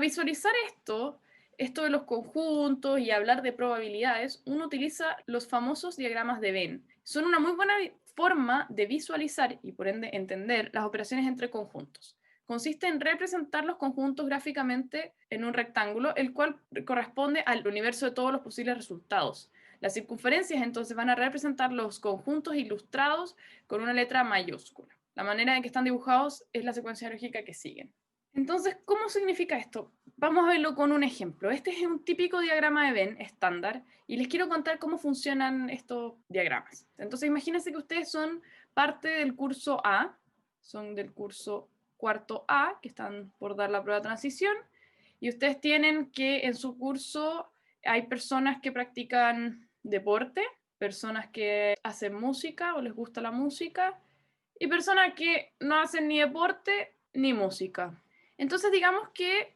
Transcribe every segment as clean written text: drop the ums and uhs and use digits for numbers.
visualizar esto de los conjuntos y hablar de probabilidades, uno utiliza los famosos diagramas de Venn. Son una muy buena forma de visualizar y por ende entender las operaciones entre conjuntos. Consiste en representar los conjuntos gráficamente en un rectángulo, el cual corresponde al universo de todos los posibles resultados. Las circunferencias entonces van a representar los conjuntos ilustrados con una letra mayúscula. La manera en que están dibujados es la secuencia lógica que siguen. Entonces, ¿cómo significa esto? Vamos a verlo con un ejemplo. Este es un típico diagrama de Venn estándar y les quiero contar cómo funcionan estos diagramas. Entonces, imagínense que ustedes son parte del curso A, son del curso cuarto A, que están por dar la prueba de transición, y ustedes tienen que en su curso hay personas que practican deporte, personas que hacen música o les gusta la música, y personas que no hacen ni deporte ni música. Entonces digamos que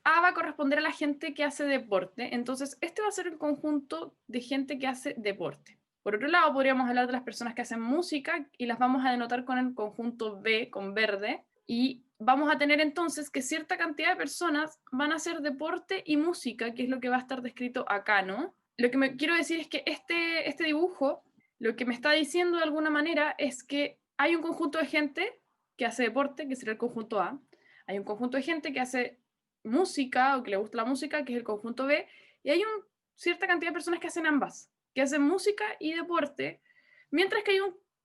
A va a corresponder a la gente que hace deporte, entonces este va a ser el conjunto de gente que hace deporte. Por otro lado, podríamos hablar de las personas que hacen música y las vamos a denotar con el conjunto B, con verde, y vamos a tener entonces que cierta cantidad de personas van a hacer deporte y música, que es lo que va a estar descrito acá, ¿no? Lo que me quiero decir es que este dibujo, lo que me está diciendo de alguna manera es que hay un conjunto de gente que hace deporte, que sería el conjunto A, hay un conjunto de gente que hace música o que le gusta la música, que es el conjunto B, y hay cierta cantidad de personas que hacen ambas, que hacen música y deporte, mientras que hay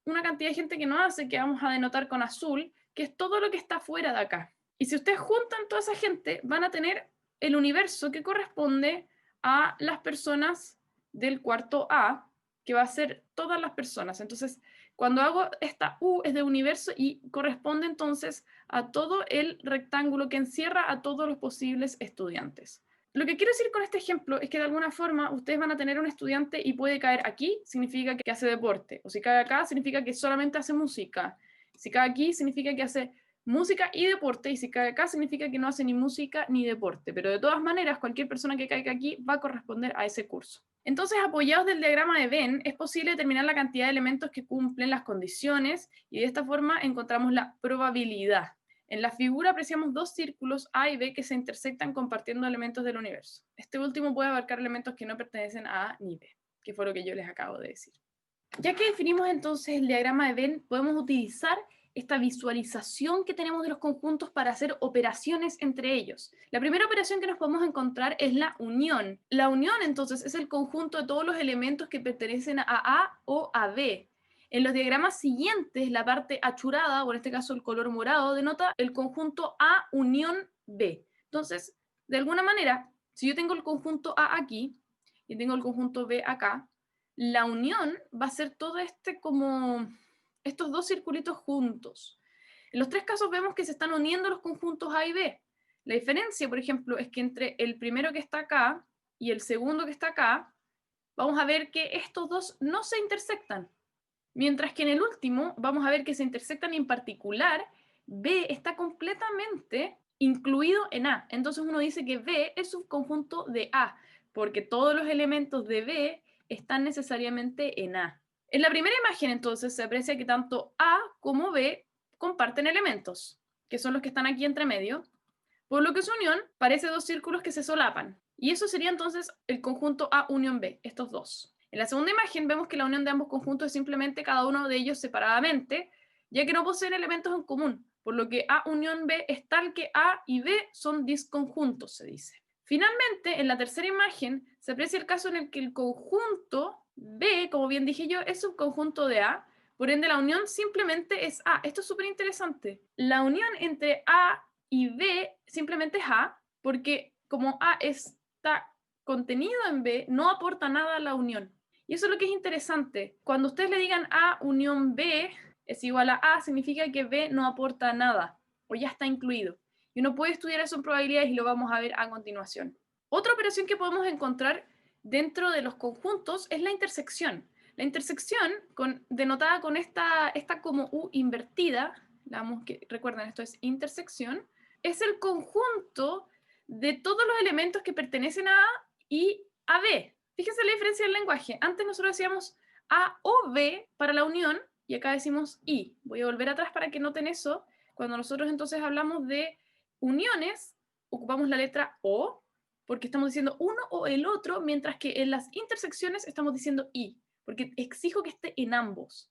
una cantidad de gente que no hace, que vamos a denotar con azul, que es todo lo que está fuera de acá. Y si ustedes juntan toda esa gente, van a tener el universo que corresponde a las personas del cuarto A, que va a ser todas las personas. Entonces, cuando hago esta U es de universo y corresponde entonces a todo el rectángulo que encierra a todos los posibles estudiantes. Lo que quiero decir con este ejemplo es que de alguna forma ustedes van a tener un estudiante y puede caer aquí, significa que hace deporte, o si cae acá, significa que solamente hace música, si cae aquí, significa que hace música y deporte, y si cae acá, significa que no hace ni música ni deporte, pero de todas maneras, cualquier persona que caiga aquí va a corresponder a ese curso. Entonces, apoyados del diagrama de Venn, es posible determinar la cantidad de elementos que cumplen las condiciones, y de esta forma encontramos la probabilidad. En la figura apreciamos dos círculos A y B que se intersectan compartiendo elementos del universo. Este último puede abarcar elementos que no pertenecen a A ni B, que fue lo que yo les acabo de decir. Ya que definimos entonces el diagrama de Venn, podemos utilizar esta visualización que tenemos de los conjuntos para hacer operaciones entre ellos. La primera operación que nos podemos encontrar es la unión. La unión entonces es el conjunto de todos los elementos que pertenecen a A o a B. En los diagramas siguientes, la parte achurada, o en este caso el color morado, denota el conjunto A unión B. Entonces, de alguna manera, si yo tengo el conjunto A aquí y tengo el conjunto B acá, la unión va a ser todo como estos dos circulitos juntos. En los tres casos vemos que se están uniendo los conjuntos A y B. La diferencia, por ejemplo, es que entre el primero que está acá y el segundo que está acá, vamos a ver que estos dos no se intersectan. Mientras que en el último vamos a ver que se intersectan y en particular B está completamente incluido en A. Entonces uno dice que B es subconjunto de A, porque todos los elementos de B están necesariamente en A. En la primera imagen entonces se aprecia que tanto A como B comparten elementos, que son los que están aquí entre medio, por lo que su unión parece dos círculos que se solapan. Y eso sería entonces el conjunto A unión B, estos dos. En la segunda imagen vemos que la unión de ambos conjuntos es simplemente cada uno de ellos separadamente, ya que no poseen elementos en común, por lo que A unión B es tal que A y B son disconjuntos, se dice. Finalmente, en la tercera imagen se aprecia el caso en el que el conjunto B, como bien dije yo, es subconjunto de A, por ende la unión simplemente es A. Esto es súper interesante. La unión entre A y B simplemente es A, porque como A está contenido en B, no aporta nada a la unión. Y eso es lo que es interesante. Cuando ustedes le digan A unión B es igual a A, significa que B no aporta nada, o ya está incluido. Y uno puede estudiar eso en probabilidades y lo vamos a ver a continuación. Otra operación que podemos encontrar dentro de los conjuntos es la intersección. La intersección, denotada con esta como U invertida, recuerden, esto es intersección, es el conjunto de todos los elementos que pertenecen a A y a B. Fíjense la diferencia del lenguaje. Antes nosotros decíamos A o B para la unión y acá decimos I. Voy a volver atrás para que noten eso. Cuando nosotros entonces hablamos de uniones, ocupamos la letra O, porque estamos diciendo uno o el otro, mientras que en las intersecciones estamos diciendo y, porque exijo que esté en ambos.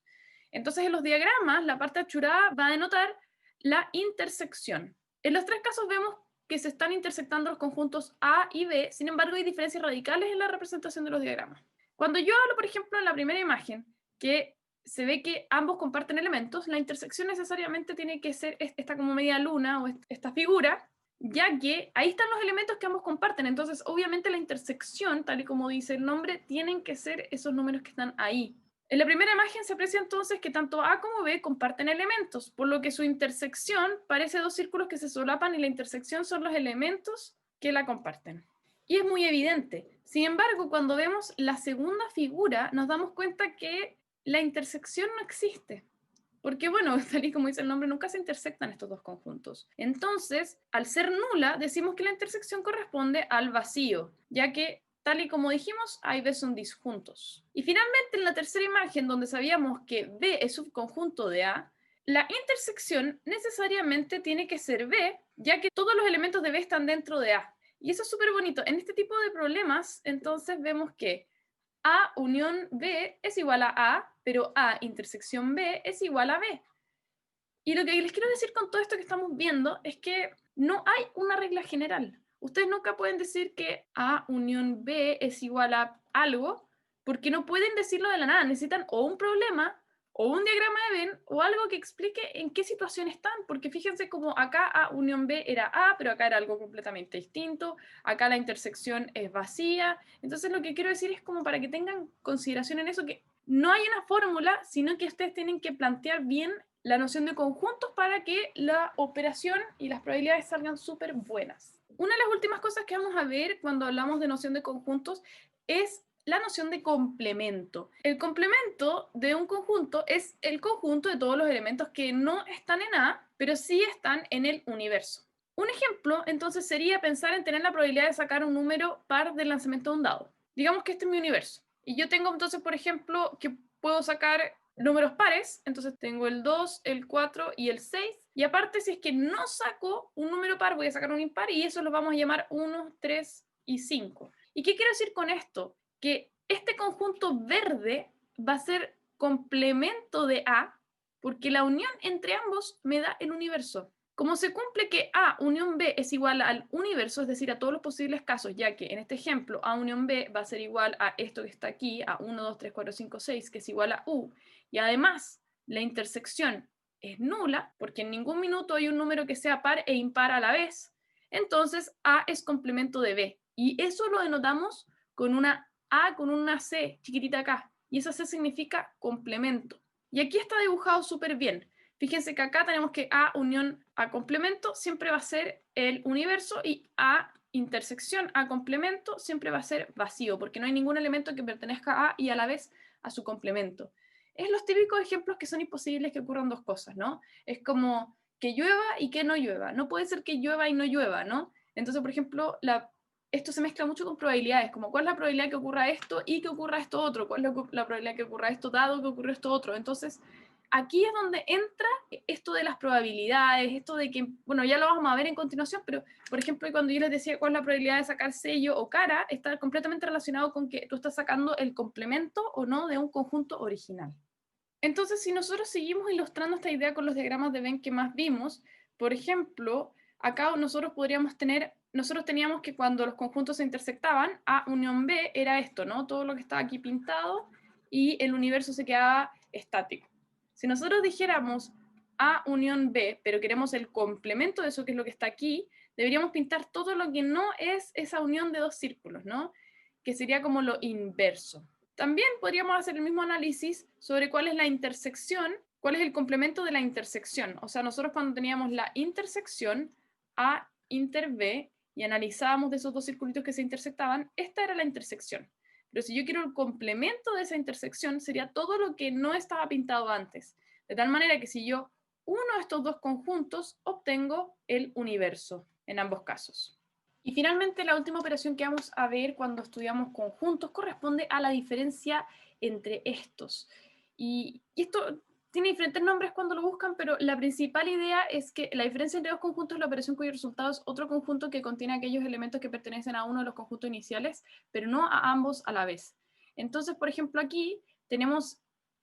Entonces en los diagramas, la parte achurada va a denotar la intersección. En los tres casos vemos que se están intersectando los conjuntos A y B, sin embargo hay diferencias radicales en la representación de los diagramas. Cuando yo hablo, por ejemplo, en la primera imagen, que se ve que ambos comparten elementos, la intersección necesariamente tiene que ser esta como media luna o esta figura, ya que ahí están los elementos que ambos comparten. Entonces, obviamente la intersección, tal y como dice el nombre, tienen que ser esos números que están ahí. En la primera imagen se aprecia entonces que tanto A como B comparten elementos, por lo que su intersección parece dos círculos que se solapan y la intersección son los elementos que la comparten. Y es muy evidente. Sin embargo, cuando vemos la segunda figura, nos damos cuenta que la intersección no existe. Porque, bueno, tal y como dice el nombre, nunca se intersectan estos dos conjuntos. Entonces, al ser nula, decimos que la intersección corresponde al vacío, ya que, tal y como dijimos, A y B son disjuntos. Y finalmente, en la tercera imagen, donde sabíamos que B es subconjunto de A, la intersección necesariamente tiene que ser B, ya que todos los elementos de B están dentro de A. Y eso es súper bonito. En este tipo de problemas, entonces vemos que A unión B es igual a A, pero A intersección B es igual a B. Y lo que les quiero decir con todo esto que estamos viendo es que no hay una regla general. Ustedes nunca pueden decir que A unión B es igual a algo, porque no pueden decirlo de la nada. Necesitan o un problema, o un diagrama de Venn, o algo que explique en qué situación están. Porque fíjense como acá A unión B era A, pero acá era algo completamente distinto. Acá la intersección es vacía. Entonces lo que quiero decir es como para que tengan consideración en eso, que no hay una fórmula, sino que ustedes tienen que plantear bien la noción de conjuntos para que la operación y las probabilidades salgan súper buenas. Una de las últimas cosas que vamos a ver cuando hablamos de noción de conjuntos es la noción de complemento. El complemento de un conjunto es el conjunto de todos los elementos que no están en A, pero sí están en el universo. Un ejemplo, entonces, sería pensar en tener la probabilidad de sacar un número par del lanzamiento de un dado. Digamos que este es mi universo. Y yo tengo entonces, por ejemplo, que puedo sacar números pares, entonces tengo el 2, el 4 y el 6. Y aparte, si es que no saco un número par, voy a sacar un impar y eso lo vamos a llamar 1, 3 y 5. ¿Y qué quiero decir con esto? Que este conjunto verde va a ser complemento de A, porque la unión entre ambos me da el universo. Como se cumple que A unión B es igual al universo, es decir, a todos los posibles casos, ya que en este ejemplo A unión B va a ser igual a esto que está aquí, a 1, 2, 3, 4, 5, 6, que es igual a U, y además la intersección es nula, porque en ningún minuto hay un número que sea par e impar a la vez, entonces A es complemento de B, y eso lo denotamos con una A con una C chiquitita acá, y esa C significa complemento. Y aquí está dibujado súper bien. Fíjense que acá tenemos que A unión A complemento siempre va a ser el universo y A intersección A complemento siempre va a ser vacío, porque no hay ningún elemento que pertenezca a A y a la vez a su complemento. Es los típicos ejemplos que son imposibles que ocurran dos cosas, ¿no? Es como que llueva y que no llueva. No puede ser que llueva y no llueva, ¿no? Entonces, por ejemplo, esto se mezcla mucho con probabilidades, como cuál es la probabilidad que ocurra esto y que ocurra esto otro, cuál es la probabilidad que ocurra esto dado que ocurrió esto otro. Entonces, aquí es donde entra esto de las probabilidades, esto de que, bueno, ya lo vamos a ver en continuación, pero por ejemplo, cuando yo les decía cuál es la probabilidad de sacar sello o cara, está completamente relacionado con que tú estás sacando el complemento o no de un conjunto original. Entonces, si nosotros seguimos ilustrando esta idea con los diagramas de Venn que más vimos, por ejemplo, acá nosotros teníamos que cuando los conjuntos se intersectaban, A unión B era esto, ¿no? Todo lo que estaba aquí pintado y el universo se quedaba estático. Si nosotros dijéramos A unión B, pero queremos el complemento de eso, que es lo que está aquí, deberíamos pintar todo lo que no es esa unión de dos círculos, ¿no? Que sería como lo inverso. También podríamos hacer el mismo análisis sobre cuál es la intersección, cuál es el complemento de la intersección. O sea, nosotros cuando teníamos la intersección A inter B y analizábamos de esos dos circulitos que se intersectaban, esta era la intersección. Pero si yo quiero el complemento de esa intersección, sería todo lo que no estaba pintado antes. De tal manera que si yo uno de estos dos conjuntos, obtengo el universo en ambos casos. Y finalmente, la última operación que vamos a ver cuando estudiamos conjuntos corresponde a la diferencia entre estos. Y esto Tiene diferentes nombres cuando lo buscan, pero la principal idea es que la diferencia entre dos conjuntos es la operación cuyo resultado es otro conjunto que contiene aquellos elementos que pertenecen a uno de los conjuntos iniciales, pero no a ambos a la vez. Entonces, por ejemplo, aquí tenemos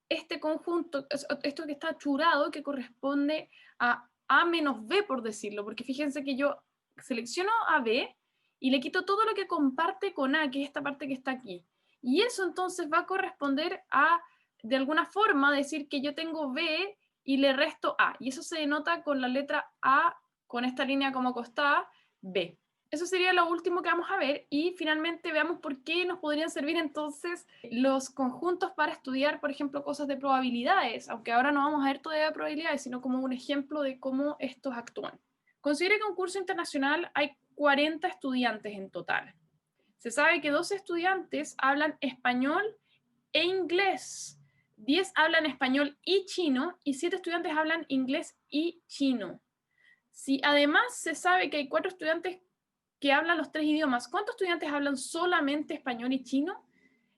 este conjunto, esto que está churado, que corresponde a A menos B, por decirlo, porque fíjense que yo selecciono a B y le quito todo lo que comparte con A, que es esta parte que está aquí. Y eso entonces va a corresponder a, de alguna forma, decir que yo tengo B y le resto A. Y eso se denota con la letra A, con esta línea como acostada, B. Eso sería lo último que vamos a ver y finalmente veamos por qué nos podrían servir entonces los conjuntos para estudiar, por ejemplo, cosas de probabilidades, aunque ahora no vamos a ver todavía probabilidades, sino como un ejemplo de cómo estos actúan. Considere que en un curso internacional hay 40 estudiantes en total. Se sabe que 12 estudiantes hablan español e inglés, 10 hablan español y chino y 7 estudiantes hablan inglés y chino. Si además se sabe que hay 4 estudiantes que hablan los 3 idiomas, ¿cuántos estudiantes hablan solamente español y chino?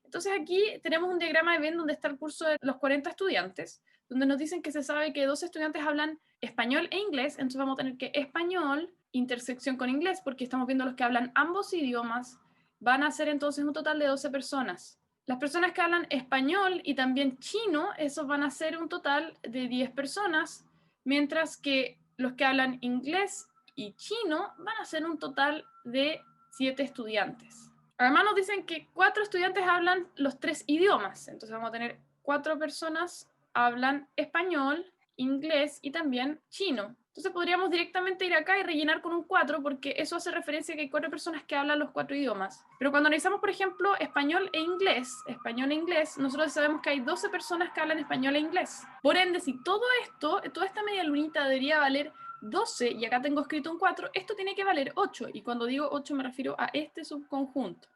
Entonces aquí tenemos un diagrama de Venn donde está el curso de los 40 estudiantes, donde nos dicen que se sabe que 12 estudiantes hablan español e inglés, entonces vamos a tener que español, intersección con inglés, porque estamos viendo los que hablan ambos idiomas, van a ser entonces un total de 12 personas. Las personas que hablan español y también chino, esos van a ser un total de 10 personas, mientras que los que hablan inglés y chino van a ser un total de 7 estudiantes. Además nos dicen que 4 estudiantes hablan los 3 idiomas, entonces vamos a tener 4 personas hablan español, inglés y también chino. Entonces podríamos directamente ir acá y rellenar con un 4 porque eso hace referencia a que hay 4 personas que hablan los 4 idiomas. Pero cuando analizamos, por ejemplo, español e inglés, nosotros sabemos que hay 12 personas que hablan español e inglés. Por ende, si todo esto, toda esta media lunita debería valer 12, y acá tengo escrito un 4, esto tiene que valer 8, y cuando digo 8 me refiero a este subconjunto.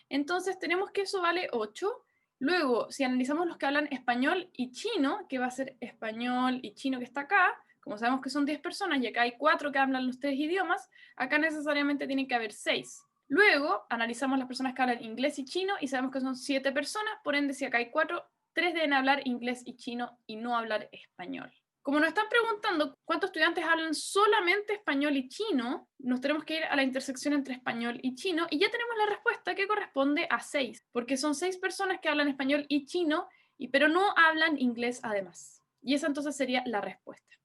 Entonces tenemos que eso vale 8. Luego, si analizamos los que hablan español y chino, que va a ser español y chino que está acá, como sabemos que son 10 personas y acá hay 4 que hablan los 3 idiomas, acá necesariamente tiene que haber 6. Luego, analizamos las personas que hablan inglés y chino y sabemos que son 7 personas, por ende, si acá hay 4, 3 deben hablar inglés y chino y no hablar español. Como nos están preguntando cuántos estudiantes hablan solamente español y chino, nos tenemos que ir a la intersección entre español y chino y ya tenemos la respuesta que corresponde a 6, porque son 6 personas que hablan español y chino, pero no hablan inglés además. Y esa entonces sería la respuesta.